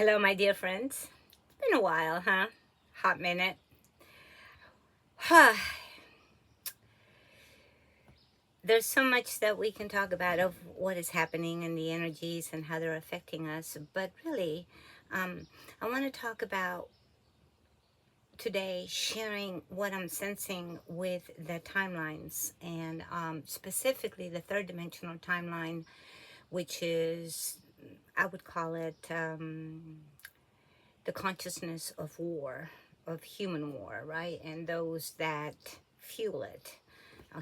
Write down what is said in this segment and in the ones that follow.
Hello, my dear friends. It's been a while, huh? Hot minute. There's so much that we can talk about of what is happening in the energies and how they're affecting us. But really, I want to talk about today sharing what I'm sensing with the timelines and specifically the third dimensional timeline, which is, I would call it the consciousness of war, of human war, right? And those that fuel it,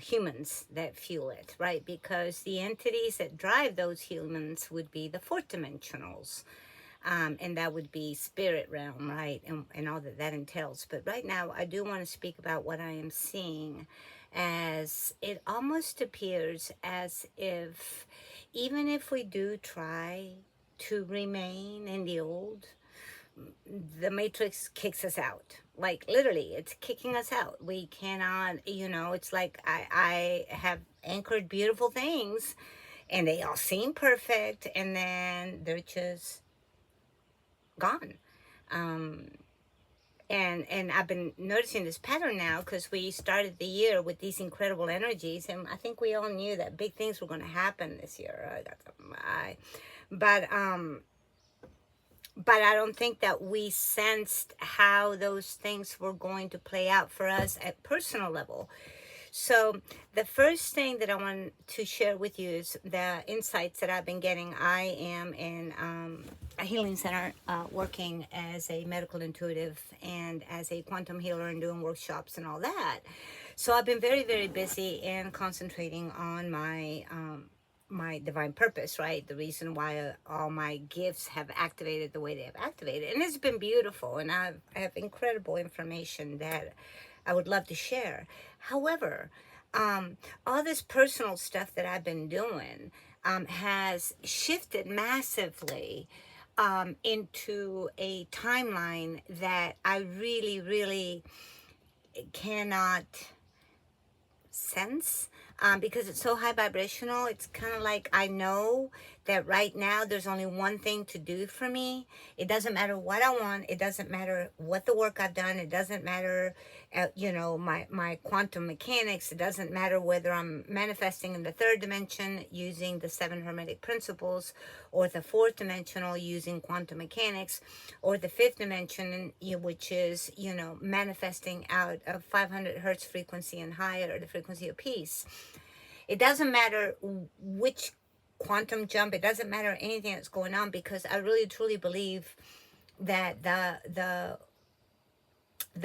humans that fuel it, right? Because the entities that drive those humans would be the fourth dimensionals. And that would be spirit realm, right? And all that entails. But right now, I do want to speak about what I am seeing, as it almost appears as if, even if we do try to remain in the old, the matrix kicks us out. Like literally, it's kicking us out. We cannot, it's like I have anchored beautiful things and they all seem perfect, and then they're just gone. um and I've been noticing this pattern now because we started the year with these incredible energies, and I think we all knew that big things were going to happen this year. But but I don't think that we sensed how those things were going to play out for us at personal level. So the first thing that I want to share with you is the insights that I've been getting. I am in a healing center, working as a medical intuitive and as a quantum healer and doing workshops and all that. So I've been very, very busy and concentrating on my divine purpose, right? The reason why all my gifts have activated the way they have activated. And it's been beautiful. And I have incredible information that I would love to share. However, all this personal stuff that I've been doing has shifted massively into a timeline that I really, really cannot sense, because it's so high vibrational. It's kind of like I know that right now there's only one thing to do for me. It doesn't matter what I want. It doesn't matter what the work I've done. It doesn't matter, my quantum mechanics. It doesn't matter whether I'm manifesting in the third dimension using the seven hermetic principles, or the fourth dimensional using quantum mechanics, or the fifth dimension, which is, manifesting out of 500 hertz frequency and higher, or the frequency of peace. It doesn't matter which quantum jump. It doesn't matter anything that's going on, because I really truly believe that the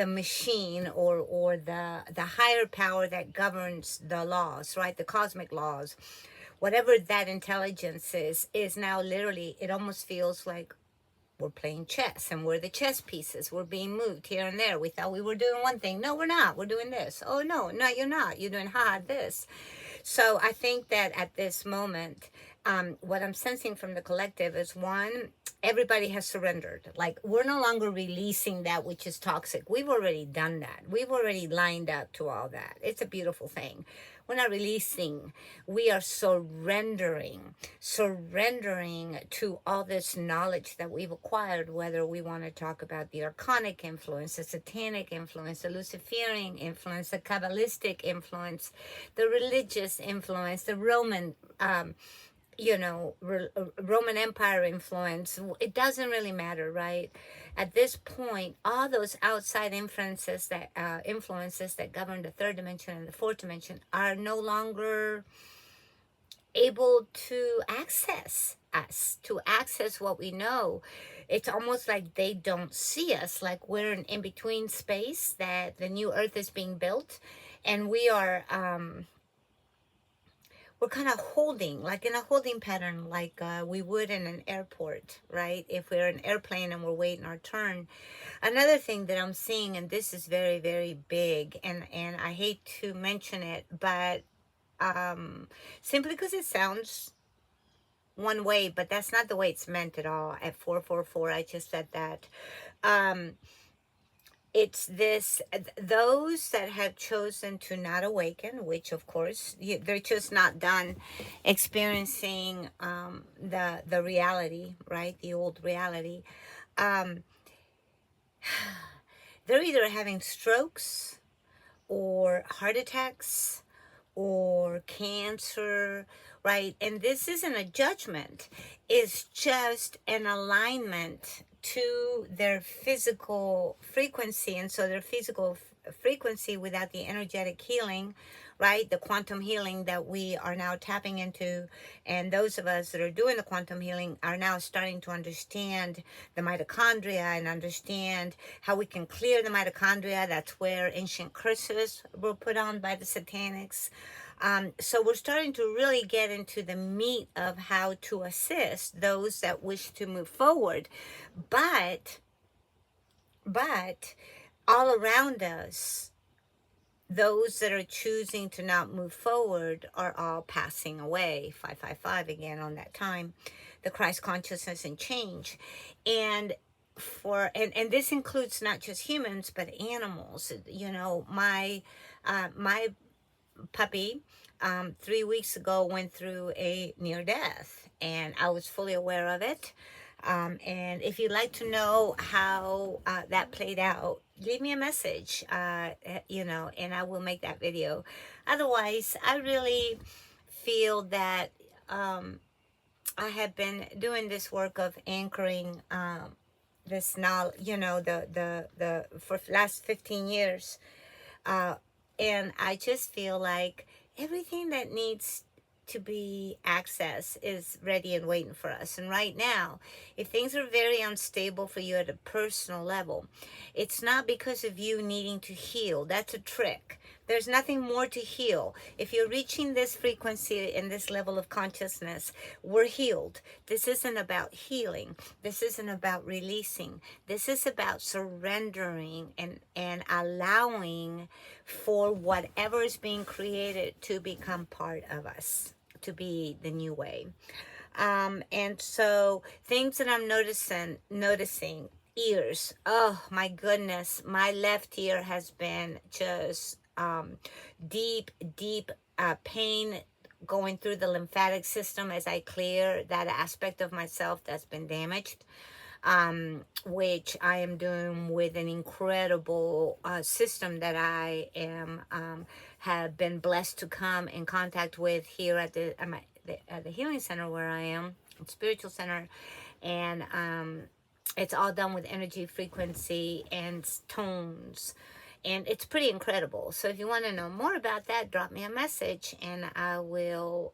machine, or the higher power that governs the laws, right, the cosmic laws, whatever that intelligence is now literally, it almost feels like we're playing chess, and we're the chess pieces. We're being moved here and there. We thought we were doing one thing. No, we're not. We're doing this. Oh, no, you're not. You're doing this. So I think that at this moment, what I'm sensing from the collective is, one, everybody has surrendered. Like, we're no longer releasing that which is toxic. We've already done that. We've already lined up to all that. It's a beautiful thing. We're not releasing. We are surrendering to all this knowledge that we've acquired, whether we want to talk about the archonic influence, the satanic influence, the Luciferian influence, the Kabbalistic influence, the religious influence, the Roman Roman Empire influence. It doesn't really matter, right? At this point, all those outside influences that govern the third dimension and the fourth dimension are no longer able to access us, to access what we know. It's almost like they don't see us, like we're in between space, that the new earth is being built, and we are we're kind of holding, like in a holding pattern, like we would in an airport, right? If we're an airplane and we're waiting our turn. Another thing that I'm seeing, and this is very, very big, and I hate to mention it, but simply because it sounds one way, but that's not the way it's meant at all. At 444, I just said that. It's those that have chosen to not awaken, which of course they're just not done experiencing the reality, right? The old reality. um, they're either having strokes or heart attacks or cancer, right? And this isn't a judgment, it's just an alignment to their physical frequency. And so their physical frequency without the energetic healing, right? The quantum healing that we are now tapping into. And those of us that are doing the quantum healing are now starting to understand the mitochondria and understand how we can clear the mitochondria. That's where ancient curses were put on by the satanics. So we're starting to really get into the meat of how to assist those that wish to move forward. But all around us, those that are choosing to not move forward are all passing away. 555 again on that time, the Christ consciousness and change. And and this includes not just humans but animals. You know, my puppy 3 weeks ago went through a near death, and I was fully aware of it. And if you'd like to know how that played out, leave me a message, you know, and I will make that video. Otherwise, I really feel that I have been doing this work of anchoring this knowledge, you know, the for the last 15 years. And I just feel like everything that needs to be accessed is ready and waiting for us. And right now, if things are very unstable for you at a personal level, it's not because of you needing to heal. That's a trick. There's nothing more to heal. If you're reaching this frequency and this level of consciousness, we're healed. This isn't about healing. This isn't about releasing. This is about surrendering and allowing for whatever is being created to become part of us, to be the new way. And so things that I'm noticing, ears. Oh my goodness, my left ear has been just deep pain going through the lymphatic system as I clear that aspect of myself that's been damaged, which I am doing with an incredible system that I am have been blessed to come in contact with here at the healing center where I am, spiritual center. And it's all done with energy, frequency, and tones. And it's pretty incredible. So if you want to know more about that, drop me a message and I will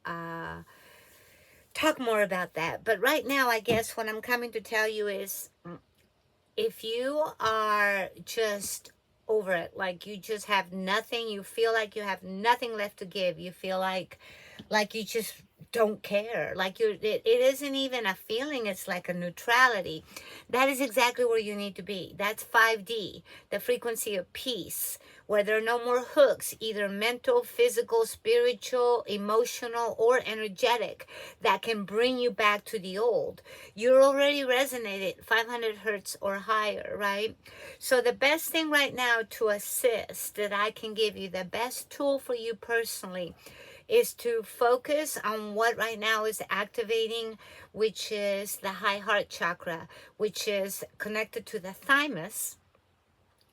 talk more about that. But right now, I guess what I'm coming to tell you is, if you are just over it, like you just have nothing, you feel like you have nothing left to give, you feel like you just don't care, like it isn't even a feeling, it's like a neutrality. That is exactly where you need to be. That's 5D, the frequency of peace, where there are no more hooks, either mental, physical, spiritual, emotional, or energetic, that can bring you back to the old. You're already resonated 500 hertz or higher, right? So the best thing right now to assist that I can give you, the best tool for you personally, is to focus on what right now is activating, which is the high heart chakra, which is connected to the thymus,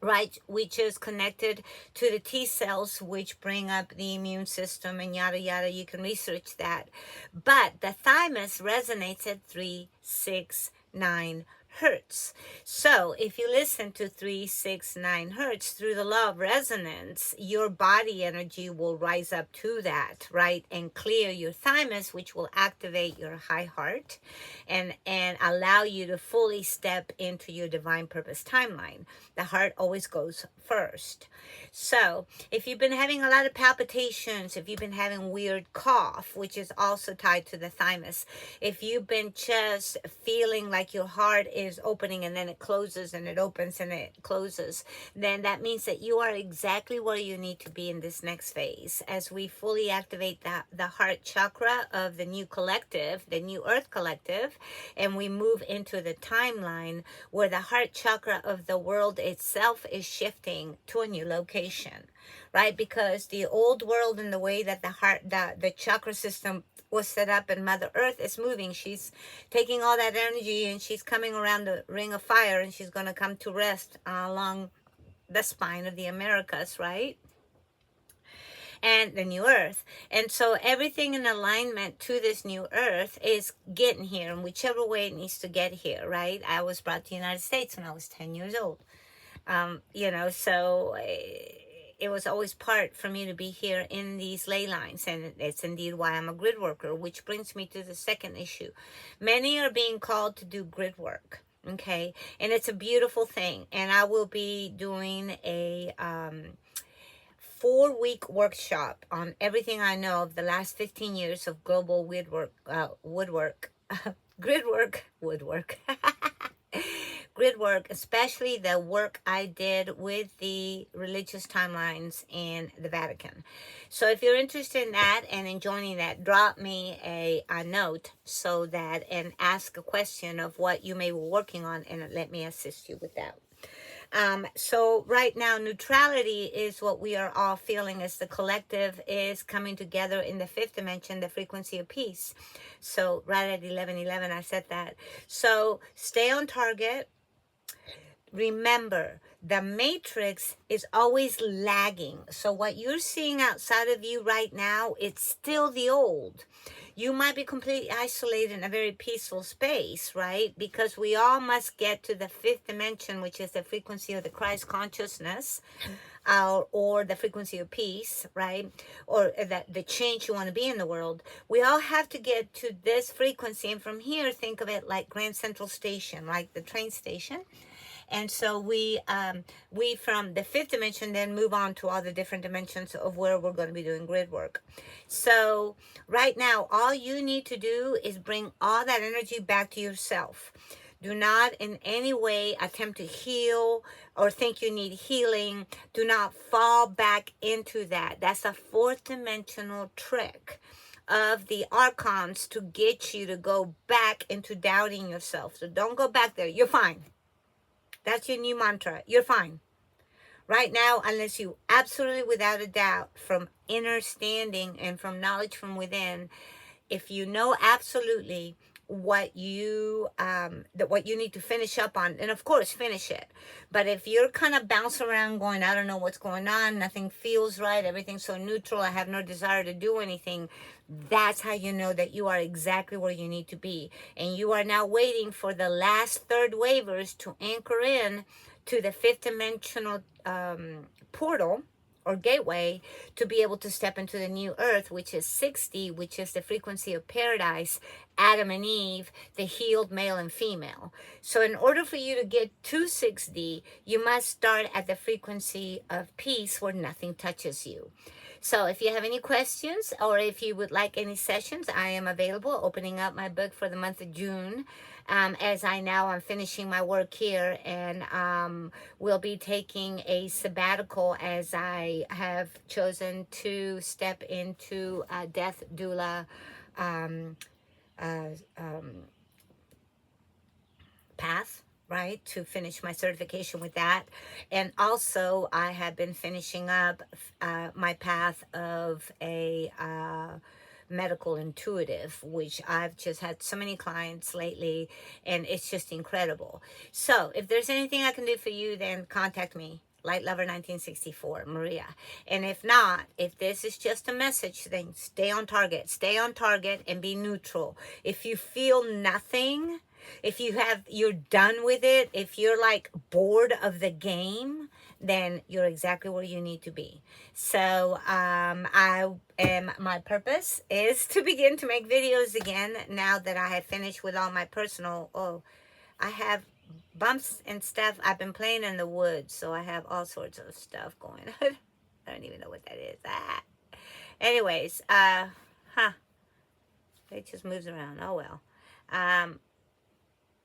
right, which is connected to the T cells, which bring up the immune system and yada yada. You can research that. But the thymus resonates at 369 hertz. So if you listen to 369 hertz through the law of resonance, your body energy will rise up to that, right, and clear your thymus, which will activate your high heart and allow you to fully step into your divine purpose timeline. The heart always goes first. So if you've been having a lot of palpitations, if you've been having weird cough, which is also tied to the thymus, if you've been just feeling like your heart is opening and then it closes and it opens and it closes, then that means that you are exactly where you need to be in this next phase as we fully activate the heart chakra of the new collective, the new earth collective, and we move into the timeline where the heart chakra of the world itself is shifting to a new location. right? Because the old world and the way that the chakra system was set up and Mother Earth is moving. She's taking all that energy and she's coming around the ring of fire, and she's going to come to rest along the spine of the Americas, right? And the new earth. And so everything in alignment to this new earth is getting here in whichever way it needs to get here, right? I was brought to the United States when I was 10 years old. So it was always part for me to be here in these ley lines, and it's indeed why I'm a grid worker, which brings me to the second issue. Many are being called to do grid work, okay? And it's a beautiful thing, and I will be doing a 4-week workshop on everything I know of the last 15 years of global woodwork, grid work, woodwork, grid work, especially the work I did with the religious timelines in the Vatican. So if you're interested in that and in joining that, drop me a note and ask a question of what you may be working on, and let me assist you with that. So right now, neutrality is what we are all feeling as the collective is coming together in the fifth dimension, the frequency of peace. So right at 11:11, I said that. So stay on target. Remember, the matrix is always lagging. So what you're seeing outside of you right now, it's still the old. You might be completely isolated in a very peaceful space, right? Because we all must get to the fifth dimension, which is the frequency of the Christ consciousness, or the frequency of peace, right? Or the change you want to be in the world. We all have to get to this frequency. And from here, think of it like Grand Central Station, like the train station. And so we from the fifth dimension then move on to all the different dimensions of where we're going to be doing grid work. So right now, all you need to do is bring all that energy back to yourself. Do not in any way attempt to heal or think you need healing. Do not fall back into that. That's a fourth dimensional trick of the archons to get you to go back into doubting yourself. So don't go back there. You're fine. That's your new mantra. You're fine. Right now, unless you absolutely without a doubt from inner standing and from knowledge from within, if you know absolutely what you need to finish up on, and of course finish it. But if you're kind of bouncing around going, I don't know what's going on, nothing feels right, everything's so neutral, I have no desire to do anything, that's how you know that you are exactly where you need to be. And you are now waiting for the last third waivers to anchor in to the fifth dimensional portal or gateway to be able to step into the new earth, which is 60, which is the frequency of paradise, Adam and Eve, the healed male and female. So in order for you to get to 6D, you must start at the frequency of peace where nothing touches you. So if you have any questions or if you would like any sessions, I am available, opening up my book for the month of June. As I'm finishing my work here, and will be taking a sabbatical as I have chosen to step into a death doula path, right, to finish my certification with that. And also I have been finishing up my path of a medical intuitive, which I've just had so many clients lately, and it's just incredible. So if there's anything I can do for you, then contact me. Light Lover 1964, Maria. And if not, if this is just a message, then stay on target and be neutral. If you feel nothing, if you're done with it, if you're like bored of the game, then you're exactly where you need to be. So my purpose is to begin to make videos again now that I have finished with all my personal, I have bumps and stuff. I've been playing in the woods, so I have all sorts of stuff going on. I don't even know what that is. Anyways, it just moves around. Oh well.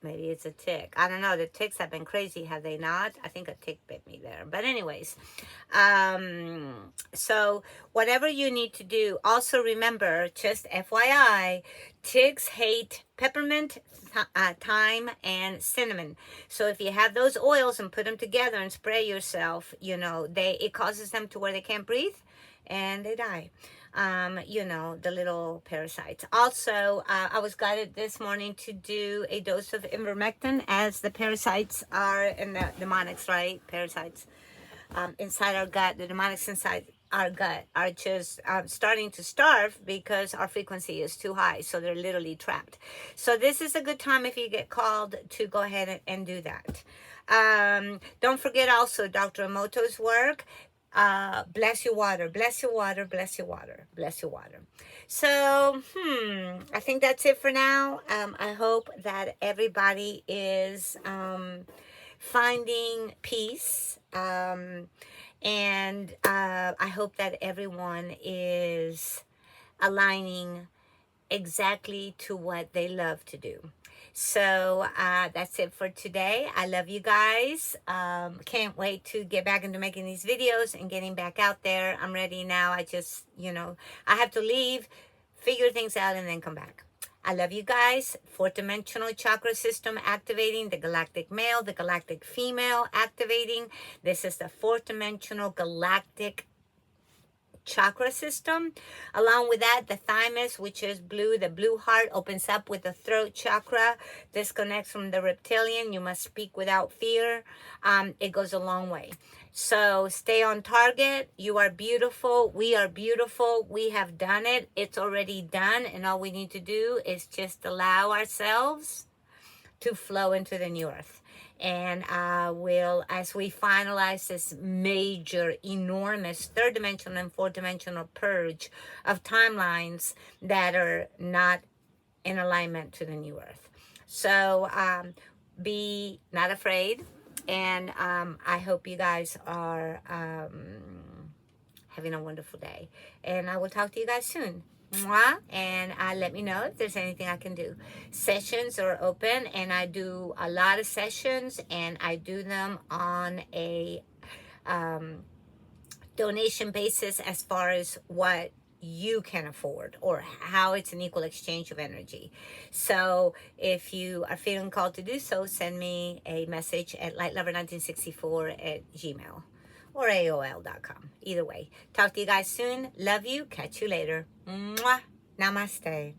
Maybe it's a tick. I don't know. The ticks have been crazy, have they not? I think a tick bit me there. But anyways, so whatever you need to do, also remember, just FYI, ticks hate peppermint, thyme, and cinnamon. So if you have those oils and put them together and spray yourself, you know, it causes them to where they can't breathe and they die. You know, the little parasites. Also, I was guided this morning to do a dose of ivermectin, as the parasites are in the demonics, right? Parasites inside our gut, the demonics inside our gut are just starting to starve because our frequency is too high. So they're literally trapped. So this is a good time, if you get called, to go ahead and do that. Don't forget also Dr. Emoto's work. Bless your water, bless your water, bless your water, bless your water. So, I think that's it for now. I hope that everybody is finding peace. And I hope that everyone is aligning exactly to what they love to do. So that's it for today. I love you guys. Can't wait to get back into making these videos and getting back out there. I'm ready now. I just, you know, I have to leave, figure things out, and then come back. I love you guys. Fourth dimensional chakra system activating, the galactic male, the galactic female activating. This is the fourth dimensional galactic chakra system. Along with that, the thymus, which is blue, the blue heart opens up with the throat chakra, disconnects from the reptilian. You must speak without fear. It goes a long way. So stay on target. You are beautiful. We are beautiful. We have done it. It's already done. And all we need to do is just allow ourselves to flow into the new earth. And as we finalize this major, enormous third dimensional and fourth dimensional purge of timelines that are not in alignment to the new earth. So be not afraid. And I hope you guys are having a wonderful day. And I will talk to you guys soon. Mwah. And let me know if there's anything I can do. Sessions are open, and I do a lot of sessions, and I do them on a donation basis, as far as what you can afford or how it's an equal exchange of energy. So if you are feeling called to do so, send me a message at lightlover1964@gmail.com or AOL.com. Either way. Talk to you guys soon. Love you. Catch you later. Mwah. Namaste.